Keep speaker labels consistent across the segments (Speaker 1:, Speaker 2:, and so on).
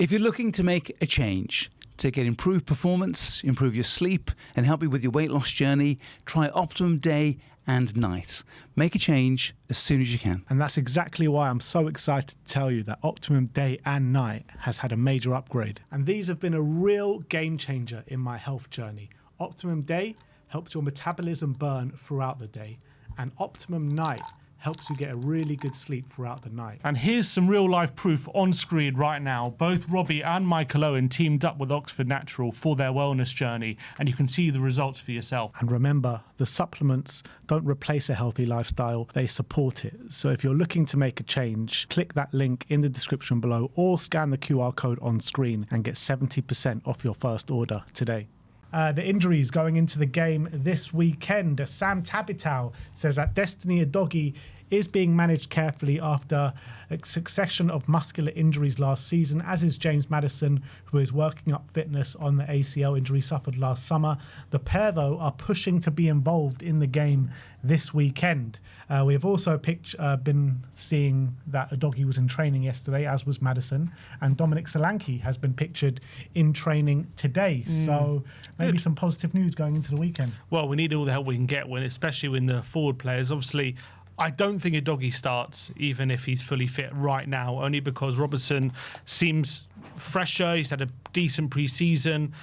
Speaker 1: If you're looking to make a change to get improved performance, improve your sleep, and help you with your weight loss journey, try Optimum Day and Night. Make a change as soon as you can.
Speaker 2: And that's exactly why I'm so excited to tell you that Optimum Day and Night has had a major upgrade. And these have been a real game changer in my health journey. Optimum Day helps your metabolism burn throughout the day, and Optimum Night helps you get a really good sleep throughout the night.
Speaker 3: And here's some real life proof on screen right now. Both Robbie and Michael Owen teamed up with Oxford Natural for their wellness journey, and you can see the results for yourself.
Speaker 2: And remember, the supplements don't replace a healthy lifestyle, they support it. So if you're looking to make a change, click that link in the description below or scan the QR code on screen and get 70% off your first order today. The injuries going into the game this weekend. Sam Tabitao says that Destiny Udogie is being managed carefully after a succession of muscular injuries last season, as is James Maddison, who is working up fitness on the ACL injury suffered last summer. The pair, though, are pushing to be involved in the game this weekend. We have also been seeing that Udogie was in training yesterday, as was Maddison, and Dominic Solanke has been pictured in training today. So maybe some positive news going into the weekend.
Speaker 3: Well, we need all the help we can get, especially when the forward players. Obviously, I don't think Udogie starts, even if he's fully fit right now, only because Robertson seems fresher. He's had a decent pre-season.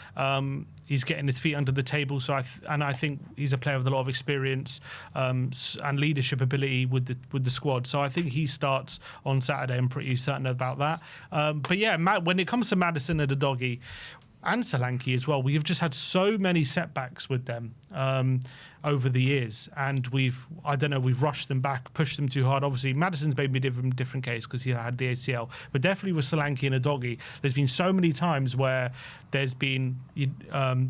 Speaker 3: He's getting his feet under the table, so I think he's a player with a lot of experience and leadership ability with the squad. So I think he starts on Saturday. I'm pretty certain about that. But yeah, when it comes to Maddison and Udogie and Solanke as well, we've just had so many setbacks with them over the years, and we've rushed them back, pushed them too hard. Obviously, Maddison's maybe a different case because he had the ACL, but definitely with Solanke and Udogie, there's been so many times where there's been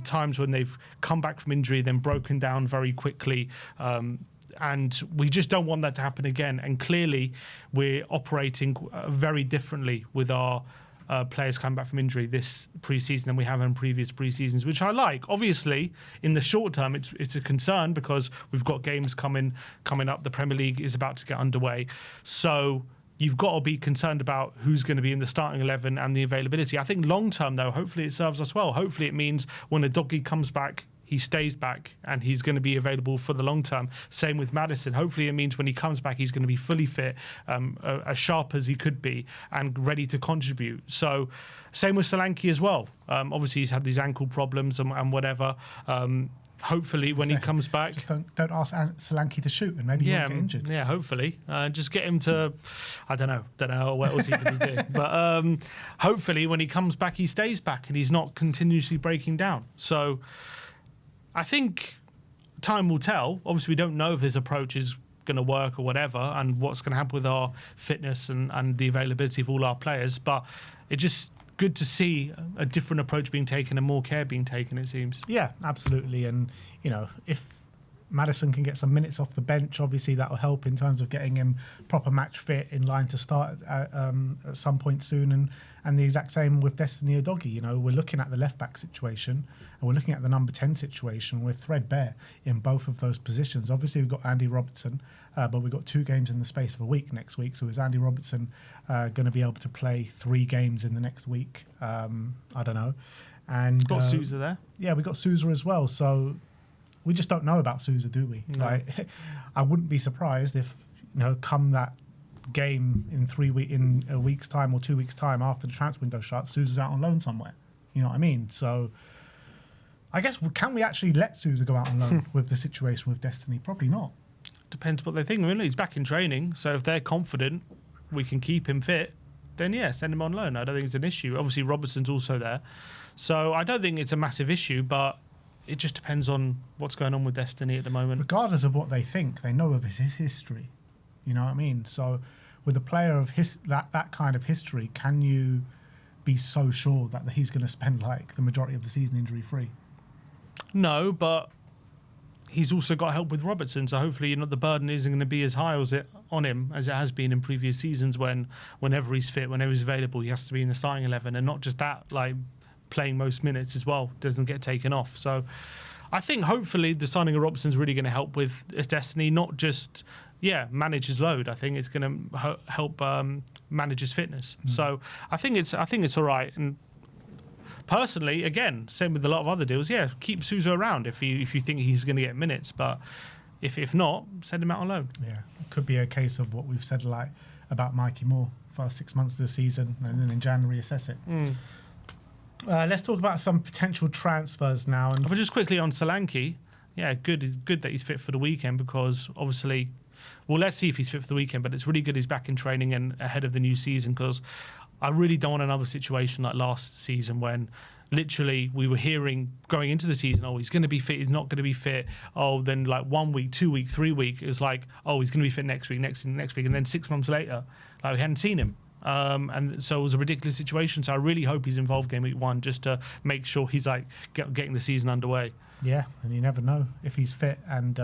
Speaker 3: times when they've come back from injury, then broken down very quickly. And we just don't want that to happen again. And clearly, we're operating very differently with our players coming back from injury this pre-season than we have in previous pre-seasons, which I like. Obviously, in the short term, it's a concern because we've got games coming up. The Premier League is about to get underway. So you've got to be concerned about who's going to be in the starting 11 and the availability. I think long term, though, hopefully it serves us well. Hopefully it means when Udogie comes back, he stays back and he's going to be available for the long term. Same with Maddison. Hopefully it means when he comes back, he's going to be fully fit, as sharp as he could be and ready to contribute. So same with Solanke as well. Obviously he's had these ankle problems and whatever. Hopefully when he comes back...
Speaker 2: Just don't ask Solanke to shoot and maybe he won't get injured.
Speaker 3: Yeah, hopefully. Just get him to... I don't know what else he can do. But hopefully when he comes back, he stays back and he's not continuously breaking down. So... I think time will tell. Obviously, we don't know if this approach is going to work or whatever and what's going to happen with our fitness and the availability of all our players. But it's just good to see a different approach being taken and more care being taken, it seems. Yeah,
Speaker 2: absolutely. And, if Maddison can get some minutes off the bench, obviously that will help in terms of getting him proper match fit in line to start at some point soon. And the exact same with Destiny Udogie. We're looking at the left-back situation and we're looking at the number 10 situation. We're threadbare in both of those positions. Obviously, we've got Andy Robertson, but we've got 2 games in the space of a week next week. So is Andy Robertson going to be able to play 3 games in the next week? I don't know. And
Speaker 3: got Sousa there.
Speaker 2: Yeah, we got Sousa as well. So we just don't know about Sousa, do we?
Speaker 3: No.
Speaker 2: Like, I wouldn't be surprised if, come that game in a week's time or 2 weeks' time after the transfer window shuts, Sousa's out on loan somewhere. You know what I mean? So I guess, can we actually let Sousa go out on loan with the situation with Destiny? Probably not.
Speaker 3: Depends what they think. I mean, he's back in training, so if they're confident we can keep him fit, then yeah, send him on loan. I don't think it's an issue. Obviously, Robertson's also there. So I don't think it's a massive issue, but it just depends on what's going on with Destiny at the moment.
Speaker 2: Regardless of what they think, they know of his history. You know what I mean? So with a player of that kind of history, can you be so sure that he's going to spend like the majority of the season injury-free?
Speaker 3: No, but he's also got help with Robertson, so hopefully the burden isn't going to be as high on him as it has been in previous seasons whenever he's fit, whenever he's available, he has to be in the starting 11, and not just that, like playing most minutes as well, doesn't get taken off. So I think hopefully the signing of Robertson's really going to help with his destiny, not just manage his load. I think it's going to help manage his fitness. So I think it's all right. And personally, again, same with a lot of other deals. Yeah, keep Suso around if you think he's going to get minutes, but if not, send him out on loan.
Speaker 2: Yeah, it could be a case of what we've said about Mikey Moore. First 6 months of the season, and then in January assess it. Let's talk about some potential transfers now. And
Speaker 3: but just quickly on Solanke, good. It's good that he's fit for the weekend because obviously, well, let's see if he's fit for the weekend. But it's really good he's back in training and ahead of the new season because I really don't want another situation like last season when literally we were hearing going into the season, oh, he's going to be fit, he's not going to be fit. Oh, then like 1 week, 2 week, 3 week, it was like, oh, he's going to be fit next week, next week, and then 6 months later, like we hadn't seen him. And so it was a ridiculous situation. So I really hope he's involved game week 1 just to make sure he's like getting the season underway.
Speaker 2: Yeah, and you never know if he's fit and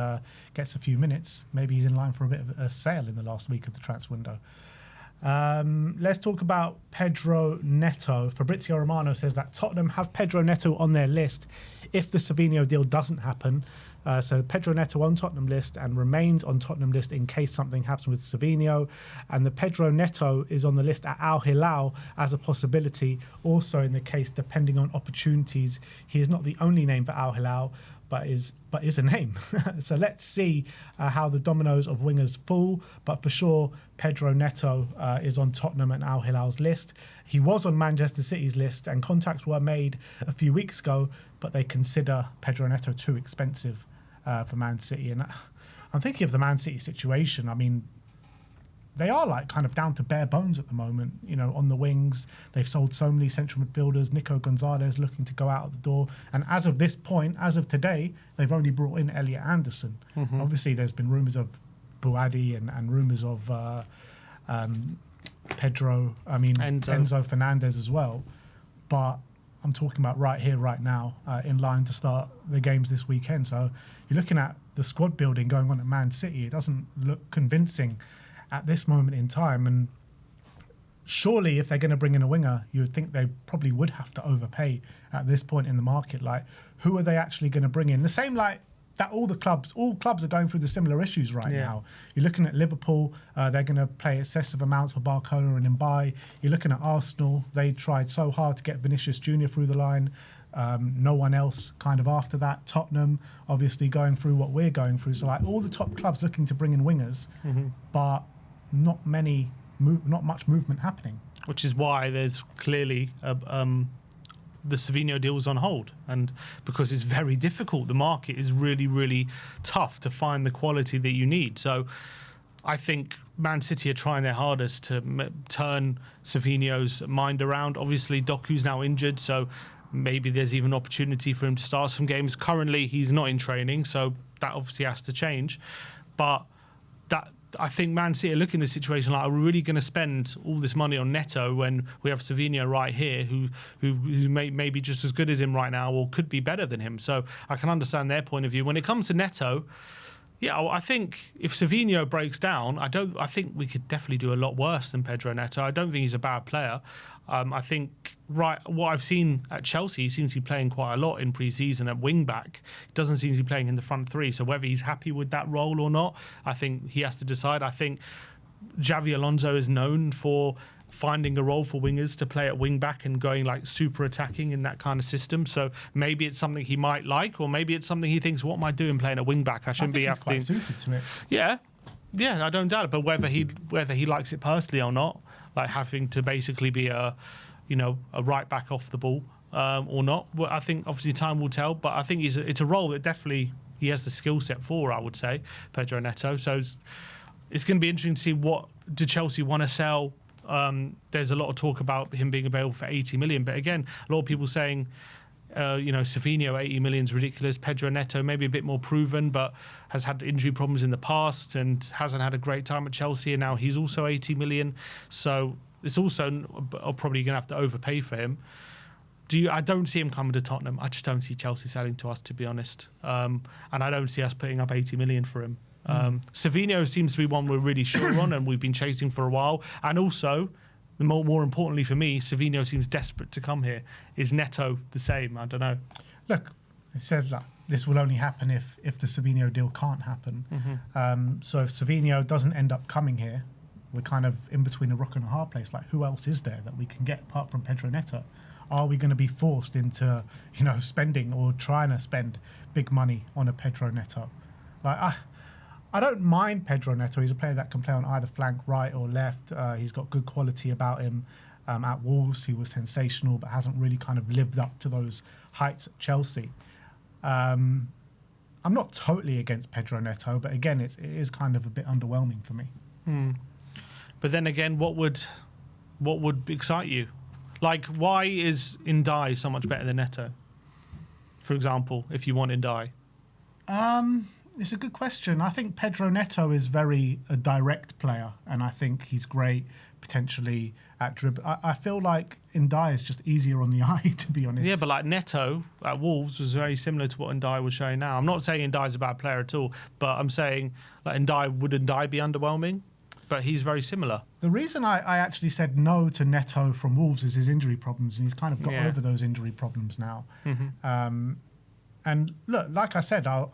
Speaker 2: gets a few minutes. Maybe he's in line for a bit of a sale in the last week of the transfer window. Let's talk about Pedro Neto. Fabrizio Romano says that Tottenham have Pedro Neto on their list if the Savinho deal doesn't happen. So Pedro Neto on Tottenham list and remains on Tottenham list in case something happens with Savinho. And the Pedro Neto is on the list at Al Hilal as a possibility. Also in the case, depending on opportunities, he is not the only name for Al Hilal, but is a name. So let's see how the dominoes of wingers fall. But for sure, Pedro Neto is on Tottenham and Al Hilal's list. He was on Manchester City's list, and contacts were made a few weeks ago, but they consider Pedro Neto too expensive for Man City. And I'm thinking of the Man City situation. I mean, they are like kind of down to bare bones at the moment, on the wings. They've sold so many central midfielders. Nico Gonzalez looking to go out of the door. And as of this point, as of today, they've only brought in Elliot Anderson. Obviously, there's been rumours of Buadi and rumours of Enzo Fernandez as well. But I'm talking about right here, right now, in line to start the games this weekend. So you're looking at the squad building going on at Man City. It doesn't look convincing at this moment in time. And surely if they're going to bring in a winger, you would think they probably would have to overpay at this point in the market. Like, who are they actually going to bring in? The same like that all clubs are going through the similar issues right now. You're looking at Liverpool, they're going to pay excessive amounts for Barcola and Mbaye. You're looking at Arsenal, they tried so hard to get Vinicius Jr. through the line. No one else kind of after that. Tottenham obviously going through what we're going through. So like all the top clubs looking to bring in wingers, but not much movement happening. Which
Speaker 3: is why there's clearly the Savinho deal was on hold, and because it's very difficult, the market is really, really tough to find the quality that you need. So I think Man City are trying their hardest to turn Savinho's mind around. Obviously, Doku's now injured, so maybe there's even opportunity for him to start some games. Currently, he's not in training, so that obviously has to change. But I think Man City are looking at the situation like, are we really going to spend all this money on Neto when we have Savinho right here who may be just as good as him right now or could be better than him? So I can understand their point of view. When it comes to Neto, I think if Savinho breaks down, I think we could definitely do a lot worse than Pedro Neto. I don't think he's a bad player. I think what I've seen at Chelsea, he seems to be playing quite a lot in pre-season at wing-back. He doesn't seem to be playing in the front three. So whether he's happy with that role or not, I think he has to decide. I think Xavi Alonso is known for finding a role for wingers to play at wing-back and going like super attacking in that kind of system. So maybe it's something he might like, or maybe it's something he thinks, what am I doing playing at wing-back? I shouldn't be
Speaker 2: having. Quite suited to it.
Speaker 3: Yeah, I don't doubt it. But whether he likes it personally or not, like having to basically be a right back off the ball or not. Well, I think obviously time will tell, but I think it's a role that definitely he has the skill set for, I would say, Pedro Neto. So it's going to be interesting to see what do Chelsea want to sell. There's a lot of talk about him being available for 80 million, but again, a lot of people saying, Savinho 80 million is ridiculous. Pedro Neto maybe a bit more proven, but has had injury problems in the past and hasn't had a great time at Chelsea, and now he's also 80 million. So it's also probably going to have to overpay for him. I don't see him coming to Tottenham. I just don't see Chelsea selling to us, to be honest. And I don't see us putting up 80 million for him. Savinho seems to be one we're really sure on and we've been chasing for a while. And also, more importantly for me, Savinho seems desperate to come here. Is Neto the same? I don't know.
Speaker 2: Look, it says that this will only happen if the Savinho deal can't happen. So if Savinho doesn't end up coming here, we're kind of in between a rock and a hard place. Like, who else is there that we can get apart from Pedro Neto? Are we going to be forced into, spending or trying to spend big money on a Pedro Neto? Like, I don't mind Pedro Neto. He's a player that can play on either flank, right or left. He's got good quality about him. At Wolves, he was sensational, but hasn't really kind of lived up to those heights at Chelsea. I'm not totally against Pedro Neto, but again, it is kind of a bit underwhelming for me.
Speaker 3: But then again, what would excite you? Like, why is Ndiaye so much better than Neto? For example, if you want Ndiaye.
Speaker 2: It's a good question. I think Pedro Neto is a direct player, and I think he's great potentially at dribble. I feel like Ndiaye is just easier on the eye, to be honest.
Speaker 3: Yeah, but like Neto at Wolves was very similar to what Ndiaye was showing now. I'm not saying Ndiaye's a bad player at all, but I'm saying like would Ndiaye be underwhelming? But he's very similar.
Speaker 2: The reason I actually said no to Neto from Wolves is his injury problems, and he's kind of got over those injury problems now. And look, like I said, I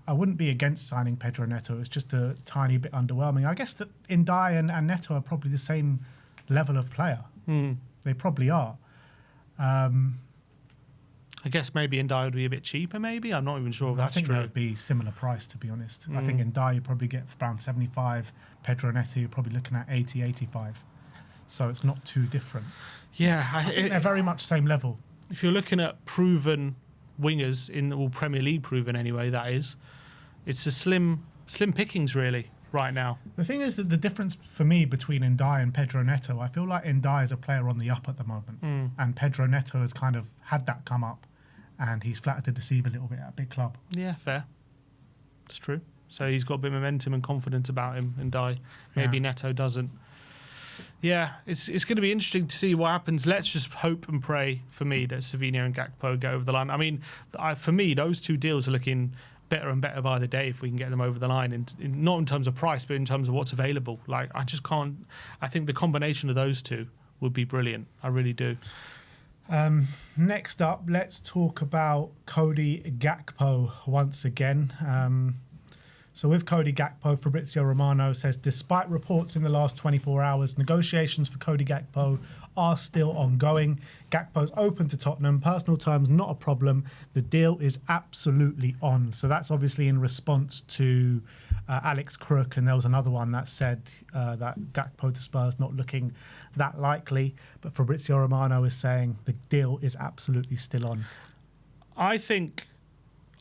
Speaker 2: wouldn't be against signing Pedro Neto. It's just a tiny bit underwhelming. I guess that Ndiaye and Neto are probably the same level of player. They probably are.
Speaker 3: I guess maybe Ndiaye would be a bit cheaper, maybe. I'm not even sure if that's true.
Speaker 2: I think that would be similar price, to be honest. I think Ndiaye you probably get for around 75. Pedro Neto, you're probably looking at 80, 85. So it's not too different.
Speaker 3: Yeah.
Speaker 2: I think they're very much same level.
Speaker 3: If you're looking at proven wingers, Premier League proven anyway, that is, it's a slim pickings, really, right now.
Speaker 2: The thing is that the difference for me between Ndiaye and Pedro Neto, I feel like Ndiaye is a player on the up at the moment. And Pedro Neto has kind of had that come up, and he's flattered to deceive a little bit at a big club.
Speaker 3: Yeah, fair. It's true. So he's got a bit of momentum and confidence about him, Ndiaye. Maybe Neto doesn't. Yeah, it's going to be interesting to see what happens. Let's just hope and pray, for me, that Savinho and Gakpo go over the line. I mean, for me, those two deals are looking better and better by the day if we can get them over the line, not in terms of price, but in terms of what's available. Like, I just can't... I think the combination of those two would be brilliant. I really do.
Speaker 2: Next up, let's talk about Cody Gakpo once again. So with Cody Gakpo, Fabrizio Romano says, despite reports in the last 24 hours, negotiations for Cody Gakpo are still ongoing. Gakpo's open to Tottenham. Personal terms, not a problem. The deal is absolutely on. So that's obviously in response to Alex Crook, and there was another one that said that Gakpo to Spurs not looking that likely. But Fabrizio Romano is saying the deal is absolutely still on. I think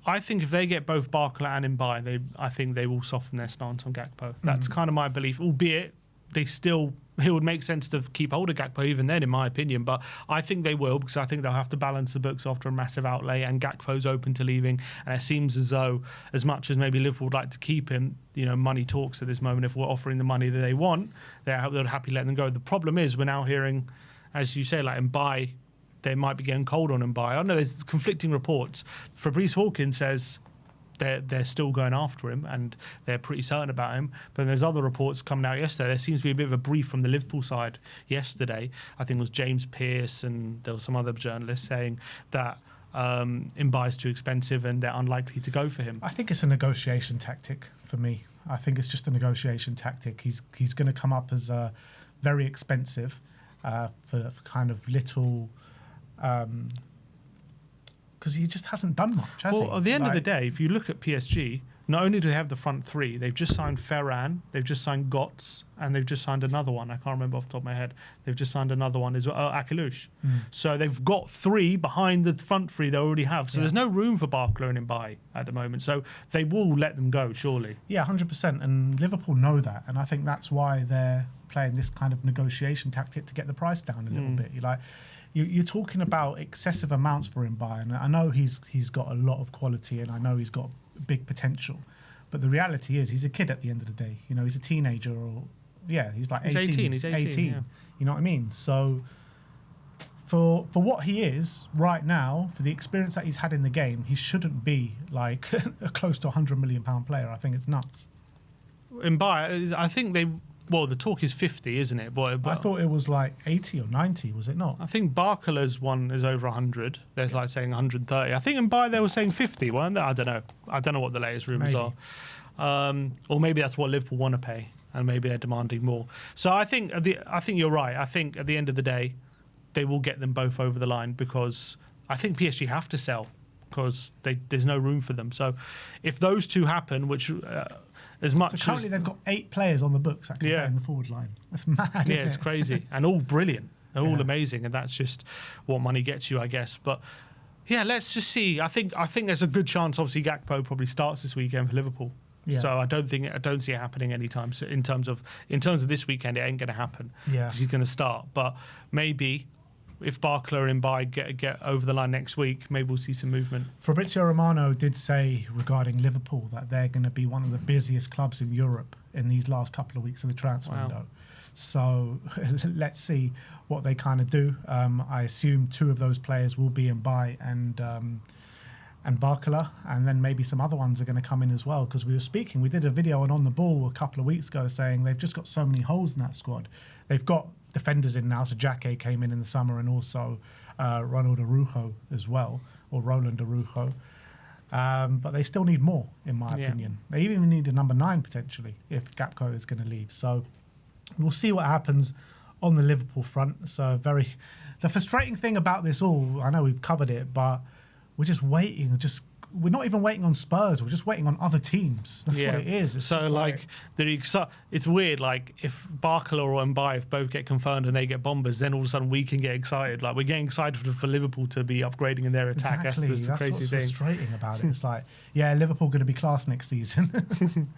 Speaker 2: if they get both Barkley and Ndiaye, I think they will soften their stance on Gakpo. That's kind of my belief, albeit it would make sense to keep hold of Gakpo even then, in my opinion. But I think they will, because I think they'll have to balance the books after a massive outlay, and Gakpo's open to leaving. And it seems as though, as much as maybe Liverpool would like to keep him, money talks at this moment. If we're offering the money that they want, they're happy letting them go. The problem is we're now hearing, as you say, like Ndiaye, they might be getting cold on Ndiaye. I don't know, there's conflicting reports. Fabrice Hawkins says they're still going after him and they're pretty certain about him. But there's other reports coming out yesterday. There seems to be a bit of a brief from the Liverpool side yesterday. I think it was James Pearce and there was some other journalists saying that Ndiaye's too expensive and they're unlikely to go for him. I think it's a negotiation tactic for me. I think it's just a negotiation tactic. He's going to come up as very expensive for kind of little... because he just hasn't done much, has he?
Speaker 3: Well, at the end of the day, if you look at PSG, not only do they have the front three, they've just signed Ferran, they've just signed Götze, and they've just signed another one. I can't remember off the top of my head. They've just signed another one as well, Akilush. So they've got three behind the front three they already have. So there's no room for Barkley and Ndiaye at the moment. So they will let them go, surely.
Speaker 2: Yeah, 100%. And Liverpool know that. And I think that's why they're playing this kind of negotiation tactic to get the price down a little bit. You're talking about excessive amounts for Ndiaye, and I know he's got a lot of quality, and I know he's got big potential, but the reality is he's a kid at the end of the day. He's a teenager, he's like 18.
Speaker 3: He's 18. Yeah.
Speaker 2: You know what I mean? So for what he is right now, for the experience that he's had in the game, he shouldn't be like a close to £100 million player. I think it's nuts.
Speaker 3: Ndiaye, I think Well, the talk is 50, isn't it? But
Speaker 2: I thought it was like 80 or 90, was it not?
Speaker 3: I think Barcola's one is over 100. They're like saying 130. I think in Mbaye they were saying 50, weren't they? I don't know. I don't know what the latest rumours are. Or maybe that's what Liverpool want to pay, and maybe they're demanding more. So I think you're right. I think at the end of the day, they will get them both over the line, because I think PSG have to sell, because there's no room for them. So if those two happen, which as much
Speaker 2: so currently
Speaker 3: as
Speaker 2: they've got 8 players on the books that can play in the forward line. That's mad.
Speaker 3: yeah, it's
Speaker 2: it?
Speaker 3: crazy and all brilliant. They're all amazing, and that's just what money gets you, I guess. But yeah, let's just see. I think there's a good chance. Obviously, Gakpo probably starts this weekend for Liverpool.
Speaker 2: Yeah.
Speaker 3: So I don't see it happening anytime. So in terms of this weekend, it ain't going to happen.
Speaker 2: Yeah.
Speaker 3: Because he's going to start. But maybe if Barcola and Mbaye get over the line next week, maybe we'll see some movement.
Speaker 2: Fabrizio Romano did say regarding Liverpool that they're going to be one of the busiest clubs in Europe in these last couple of weeks of the transfer window. So let's see what they kind of do. I assume 2 of those players will be Mbaye and Barcola, and then maybe some other ones are going to come in as well, because we did a video on the Ball a couple of weeks ago saying they've just got so many holes in that squad. They've got defenders in now, so Jake came in the summer, and also Roland Araujo as well. But they still need more, in my opinion. They even need a number 9 potentially if Gakpo is going to leave. So we'll see what happens on the Liverpool front. So the frustrating thing about this all, I know we've covered it, but we're just waiting. We're not even waiting on Spurs. We're just waiting on other teams. That's what it is. It's
Speaker 3: so like it's weird. Like if Barcola or Mbaye both get confirmed and they get bombers, then all of a sudden we can get excited. Like we're getting excited for Liverpool to be upgrading in their attack.
Speaker 2: Exactly.
Speaker 3: That's the crazy
Speaker 2: what's
Speaker 3: thing.
Speaker 2: Frustrating about it. It's like, yeah, Liverpool going to be class next season.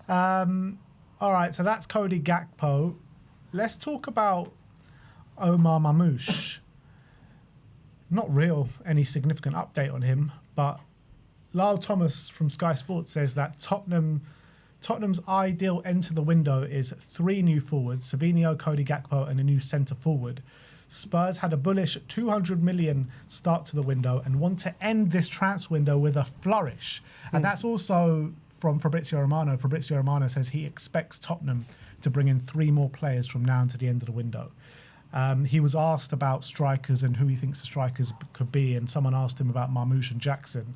Speaker 2: All right, so that's Cody Gakpo. Let's talk about Omar Marmoush. Not any significant update on him, but Lyle Thomas from Sky Sports says that Tottenham's ideal end to the window is 3 new forwards, Savinho, Cody Gakpo, and a new centre forward. Spurs had a bullish 200 million start to the window and want to end this transfer window with a flourish. And that's also from Fabrizio Romano. Fabrizio Romano says he expects Tottenham to bring in 3 more players from now to the end of the window. He was asked about strikers and who he thinks the strikers could be, and someone asked him about Marmoush and Jackson.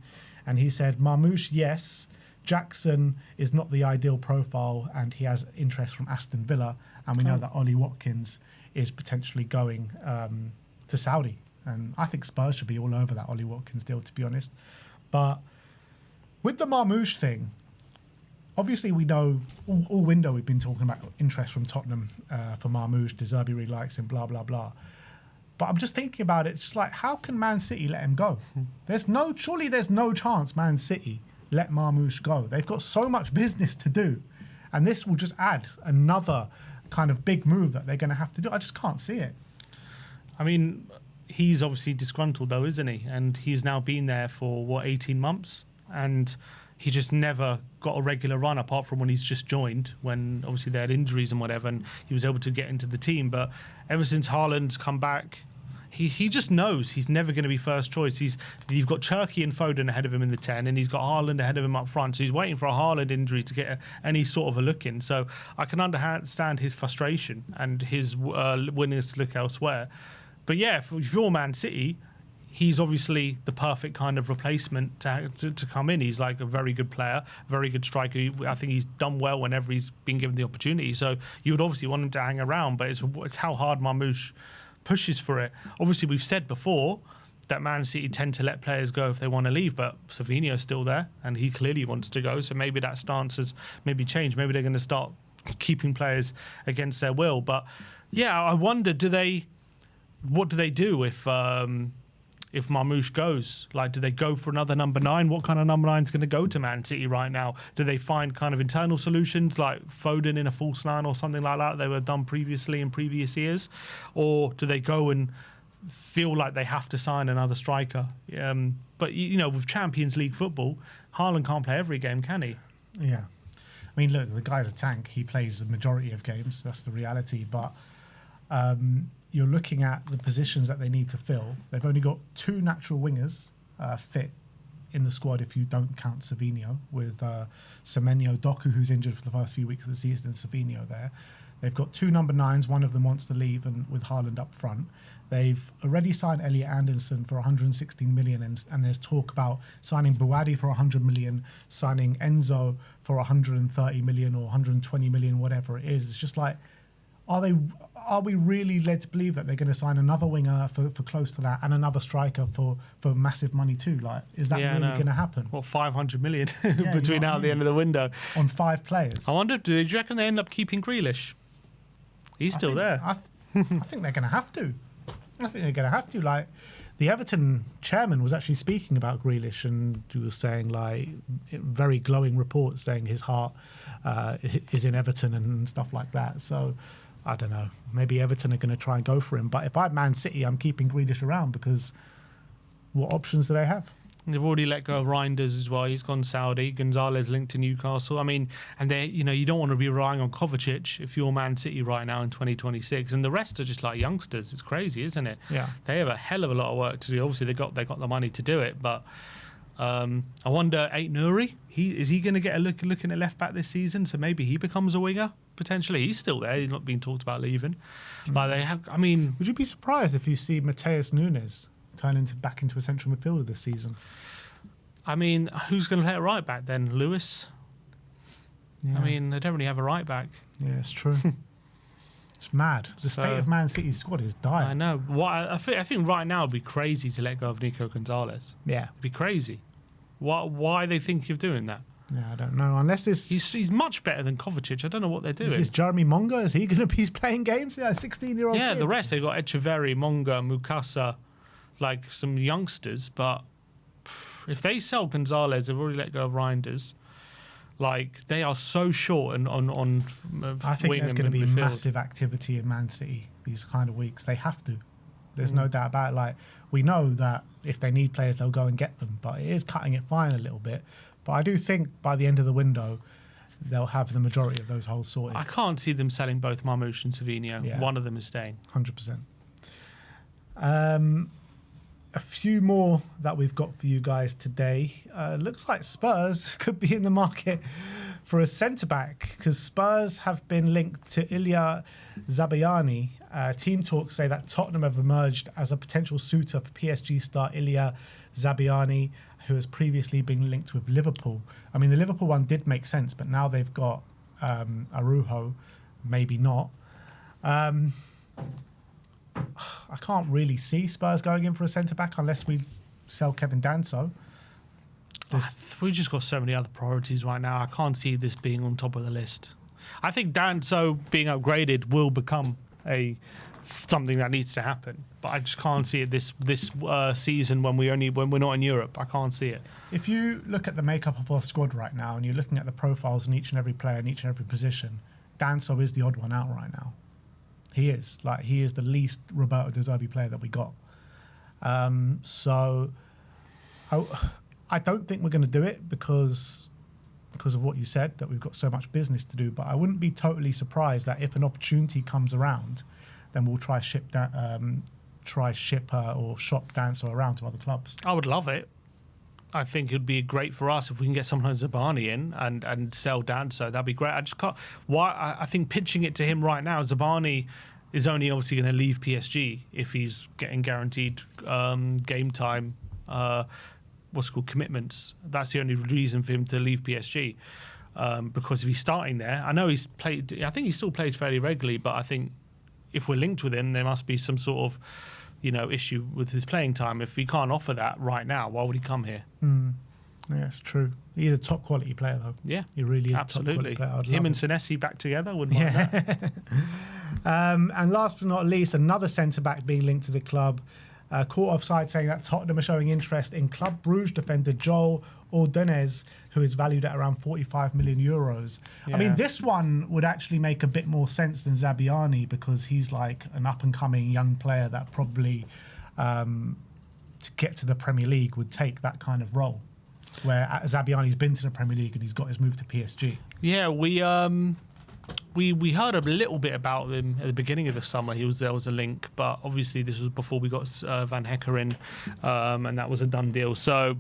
Speaker 2: And he said, Marmoush, yes. Jackson is not the ideal profile, and he has interest from Aston Villa. And we know that Ollie Watkins is potentially going to Saudi. And I think Spurs should be all over that Ollie Watkins deal, to be honest. But with the Marmoush thing, obviously we know all window we've been talking about interest from Tottenham for Marmoush. De Zerbi really likes him, blah, blah, blah. But I'm just thinking about it. It's just like, how can Man City let him go? Surely there's no chance Man City let Marmoush go. They've got so much business to do. And this will just add another kind of big move that they're going to have to do. I just can't see it.
Speaker 3: I mean, he's obviously disgruntled though, isn't he? And he's now been there for, 18 months? And he just never got a regular run apart from when he's just joined, when obviously they had injuries and whatever, and he was able to get into the team. But ever since Haaland's come back, he just knows he's never going to be first choice. You've got Cherki and Foden ahead of him in the 10, and he's got Haaland ahead of him up front. So he's waiting for a Haaland injury to get any sort of a look in. So I can understand his frustration and his willingness to look elsewhere. But yeah, if you're Man City, he's obviously the perfect kind of replacement to come in. He's like a very good player, very good striker. I think he's done well whenever he's been given the opportunity. So you would obviously want him to hang around, but it's how hard Marmoush pushes for it. Obviously, we've said before that Man City tend to let players go if they want to leave, but Savinho's still there, and he clearly wants to go. So maybe that stance has maybe changed. Maybe they're going to start keeping players against their will. But yeah, I wonder, what do they do if Marmoush goes? Like, do they go for another number 9? What kind of number 9 is going to go to Man City right now? Do they find kind of internal solutions like Foden in a false 9 or something like that they were done previously in previous years? Or do they go and feel like they have to sign another striker? But, with Champions League football, Haaland can't play every game, can he?
Speaker 2: Yeah. I mean, look, the guy's a tank. He plays the majority of games. That's the reality. But you're looking at the positions that they need to fill. They've only got 2 natural wingers fit in the squad if you don't count Savinho, with Semenyo Doku, who's injured for the first few weeks of the season, and Savinho there. They've got 2 number 9s. One of them wants to leave, and with Haaland up front. They've already signed Elliot Anderson for 116 million, and there's talk about signing Buwadi for 100 million, signing Enzo for 130 million or 120 million, whatever it is. It's just like, are we really led to believe that they're going to sign another winger for close to that and another striker for massive money too? Like, is that really going to happen?
Speaker 3: What, 500 million between now and the end of the window
Speaker 2: on 5 players?
Speaker 3: I wonder, do you reckon they end up keeping Grealish? He's still there.
Speaker 2: I think they're going to have to. I think they're going to have to. Like, the Everton chairman was actually speaking about Grealish, and he was saying, like, very glowing reports saying his heart is in Everton and stuff like that. So, I don't know. Maybe Everton are going to try and go for him. But if I'm Man City, I'm keeping Grealish around, because what options do they have?
Speaker 3: They've already let go of Reinders as well. He's gone Saudi. Gonzalez linked to Newcastle. I mean, and they, you don't want to be relying on Kovacic if you're Man City right now in 2026. And the rest are just like youngsters. It's crazy, isn't it?
Speaker 2: Yeah.
Speaker 3: They have a hell of a lot of work to do. Obviously, they got the money to do it. But I wonder, Ait Nouri, is he going to get a looking at left back this season? So maybe he becomes a winger potentially. He's still there. He's not being talked about leaving. Like they have. I mean,
Speaker 2: would you be surprised if you see Mateus Nunes turn back into a central midfielder this season?
Speaker 3: I mean, who's going to play at right back then? Lewis?
Speaker 2: Yeah.
Speaker 3: I mean, they don't really have a right back.
Speaker 2: Yeah, it's true. It's mad. The state of Man City's squad is dire.
Speaker 3: I know. I think right now it'd be crazy to let go of Nico Gonzalez.
Speaker 2: Yeah.
Speaker 3: It'd be crazy. Why they think of doing that?
Speaker 2: Yeah, I don't know. Unless it's...
Speaker 3: He's much better than Kovacic. I don't know what they're doing.
Speaker 2: Is this Jeremy Monga? Is he going to be playing games? Yeah, a 16-year-old
Speaker 3: Yeah,
Speaker 2: kid.
Speaker 3: the rest, they've got Echeverri, Monga, Mukasa, like some youngsters, but if they sell Gonzalez, they've already let go of Reinders. Like, they are so short on
Speaker 2: I think there's going to be
Speaker 3: midfield.
Speaker 2: massive activity in Man City these kind of weeks. They have to. There's no doubt about it. Like, we know that if they need players, they'll go and get them, but it is cutting it fine a little bit. But I do think by the end of the window, they'll have the majority of those holes sorted.
Speaker 3: I can't see them selling both Marmoush and Savinho.
Speaker 2: Yeah.
Speaker 3: One of them is staying.
Speaker 2: 100%. A few more that we've got for you guys today. Looks like Spurs could be in the market for a centre-back, because Spurs have been linked to Ilya ZABARNYI. Team talks say that Tottenham have emerged as a potential suitor for PSG star Ilya ZABARNYI, who has previously been linked with Liverpool. I mean, the Liverpool one did make sense, but now they've got Araujo, maybe not. I can't really see Spurs going in for a centre-back unless we sell Kevin Danso.
Speaker 3: We've just got so many other priorities right now. I can't see this being on top of the list. I think Danso being upgraded will become something that needs to happen, but I just can't see it this season when we're not in Europe. I can't see it.
Speaker 2: If you look at the makeup of our squad right now and you're looking at the profiles in each and every player in each and every position, Danso is the odd one out right now. He is the least Roberto De Zerbi player that we got. So I don't think we're going to do it because of what you said, that we've got so much business to do. But I wouldn't be totally surprised that if an opportunity comes around, then we'll try ship or shop Danso around to other clubs.
Speaker 3: I would love it. I think it would be great for us if we can get someone like ZABARNYI in and sell Danso. That'd be great. I just can't. I think pitching it to him right now, ZABARNYI is only obviously going to leave PSG if he's getting guaranteed game time. Commitments. That's the only reason for him to leave PSG. Because if he's starting there, I know he's played. I think he still plays fairly regularly, but I think if we're linked with him, there must be some sort of issue with his playing time. If he can't offer that right now, why would he come here?
Speaker 2: Yeah, it's true. He's a top quality player, though.
Speaker 3: Yeah,
Speaker 2: he really is.
Speaker 3: Absolutely.
Speaker 2: A top quality player.
Speaker 3: Him and Senesi back together wouldn't mind that.
Speaker 2: And last but not least, another centre back being linked to the club. Caught offside saying that Tottenham are showing interest in Club Brugge defender Joel Ordonez, who is valued at around 45 million euros.
Speaker 3: Yeah.
Speaker 2: I mean, this one would actually make a bit more sense than ZABARNYI, because he's like an up-and-coming young player that probably, to get to the Premier League, would take that kind of role. Where ZABARNYI's been to the Premier League and he's got his move to PSG.
Speaker 3: Yeah, we heard a little bit about him at the beginning of the summer. There was a link, but obviously this was before we got Van Hecker in, and that was a done deal. So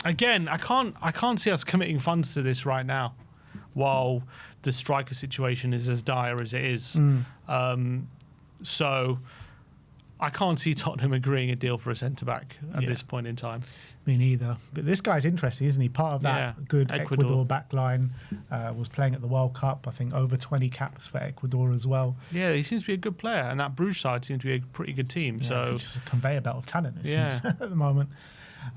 Speaker 3: again, I can't see us committing funds to this right now. while the striker situation is as dire as it is. So I can't see Tottenham agreeing a deal for a centre-back at this point in time.
Speaker 2: Me neither. But this guy's interesting, isn't he? Part of that good Ecuador backline, was playing at the World Cup. I think over 20 caps for Ecuador as well.
Speaker 3: Yeah, he seems to be a good player, and that Bruges side seems to be a pretty good team. So
Speaker 2: just a conveyor belt of talent, it seems, at the moment.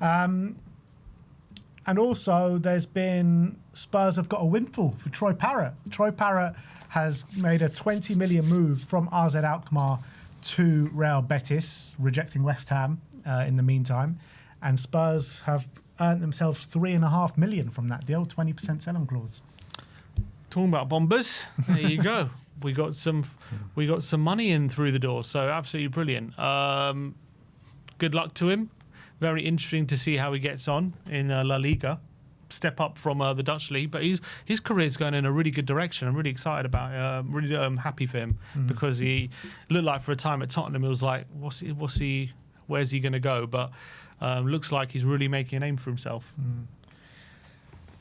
Speaker 2: And also, there's been Spurs have got a windfall for Troy Parrott. Troy Parrott has made a 20 million move from AZ Alkmaar to Real Betis, rejecting West Ham in the meantime. And Spurs have earned themselves $3.5 million from that deal, 20% selling clause.
Speaker 3: Talking about bombers, there you go. We got some money in through the door, so absolutely brilliant. Good luck to him. Very interesting to see how he gets on in La Liga. Step up from the Dutch league, but his career's going in a really good direction. I'm really excited about it. Really happy for him because he looked like for a time at Tottenham it was like, where's he going to go? But looks like he's really making a name for himself.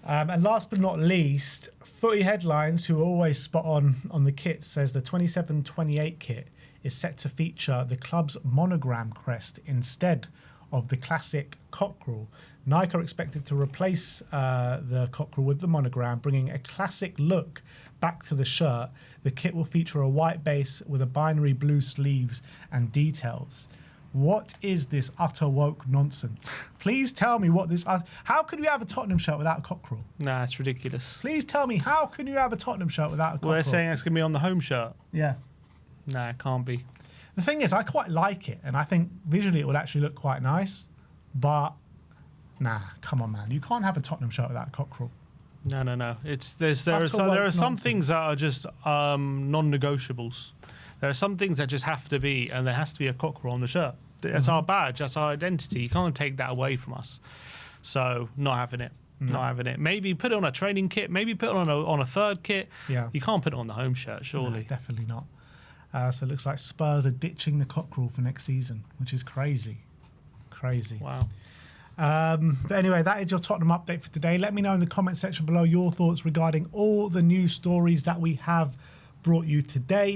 Speaker 2: And last but not least, Footy Headlines, who are always spot on the kit, says the 27-28 kit is set to feature the club's monogram crest instead of the classic cockerel. Nike are expected to replace the cockerel with the monogram, bringing a classic look back to the shirt. The kit will feature a white base with a binary blue sleeves and details. What is this utter woke nonsense? Please tell me what this... How can you have a Tottenham shirt without a cockerel?
Speaker 3: Nah, it's ridiculous.
Speaker 2: Please tell me, how can you have a Tottenham shirt without a cockerel?
Speaker 3: Well, they're saying it's going to be on the home shirt.
Speaker 2: Yeah.
Speaker 3: Nah, it can't be.
Speaker 2: The thing is, I quite like it, and I think visually it would actually look quite nice, but nah, come on, man. You can't have a Tottenham shirt without a cockerel.
Speaker 3: No. There are some things that are just non-negotiables. There are some things that just have to be, and there has to be a cockerel on the shirt. That's our badge. That's our identity. You can't take that away from us. So, not having it. No. Not having it. Maybe put it on a training kit. Maybe put it on a third kit.
Speaker 2: Yeah.
Speaker 3: You can't put it on the home shirt, surely.
Speaker 2: No, definitely not. So it looks like Spurs are ditching the cockerel for next season, which is crazy. Crazy.
Speaker 3: Wow.
Speaker 2: But anyway, that is your Tottenham update for today. Let me know in the comment section below your thoughts regarding all the news stories that we have brought you today.